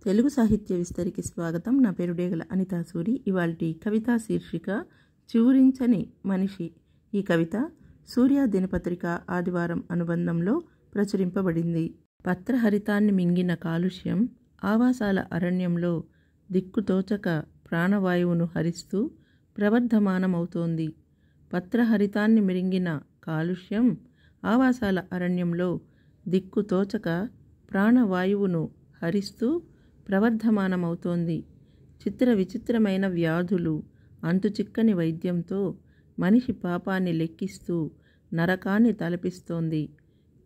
తెలుగు సాహిత్య విస్తరికి స్వాగతం. నా పేరు డేగల అనితా సూరి. ఇవాల్టి కవితా శీర్షిక చివురించని మనిషి. ఈ కవిత సూర్య దినపత్రిక ఆదివారం అనుబంధంలో ప్రచురింపబడింది. పత్రహరితాన్ని మింగిన కాలుష్యం ఆవాసాల అరణ్యంలో దిక్కుతోచక ప్రాణవాయువును హరిస్తూ ప్రవర్ధమానమవుతోంది. పత్రహరితాన్ని మింగిన కాలుష్యం ఆవాసాల అరణ్యంలో దిక్కుతోచక ప్రాణవాయువును హరిస్తూ ప్రవర్ధమానమవుతోంది. చిత్ర విచిత్రమైన వ్యాధులు అంతుచిక్కని వైద్యంతో మనిషి పాపాన్ని లెక్కిస్తూ నరకాన్ని తలపిస్తోంది.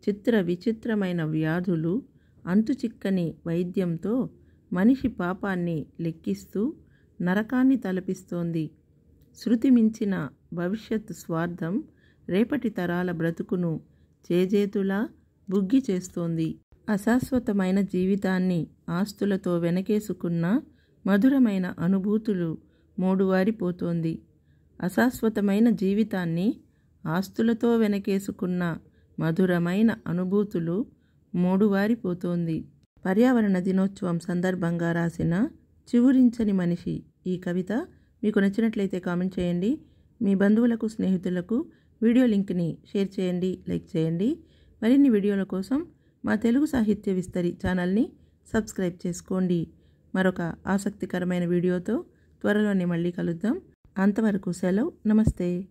చిత్ర విచిత్రమైన వ్యాధులు అంతుచిక్కని వైద్యంతో మనిషి పాపాన్ని లెక్కిస్తూ నరకాన్ని తలపిస్తోంది. శృతి మించిన భవిష్యత్ స్వార్థం రేపటి తరాల బ్రతుకును చేజేతులా బుగ్గి చేస్తోంది. అశాశ్వతమైన జీవితాన్ని ఆస్తులతో వెనకేసుకున్న మధురమైన అనుభూతులు మోడువారిపోతోంది. అశాశ్వతమైన జీవితాన్ని ఆస్తులతో వెనకేసుకున్న మధురమైన అనుభూతులు మోడువారిపోతోంది. పర్యావరణ దినోత్సవం సందర్భంగా రాసిన చివురించని మనిషి ఈ కవిత మీకు నచ్చినట్లయితే కామెంట్ చేయండి. మీ బంధువులకు, స్నేహితులకు వీడియో లింక్ని షేర్ చేయండి, లైక్ చేయండి. మరిన్ని వీడియోల కోసం మా తెలుగు సాహిత్య విస్తరి ఛానల్ని సబ్స్క్రైబ్ చేసుకోండి. మరొక ఆసక్తికరమైన వీడియోతో త్వరలోనే మళ్ళీ కలుద్దాం. అంతవరకు సెలవు. నమస్తే.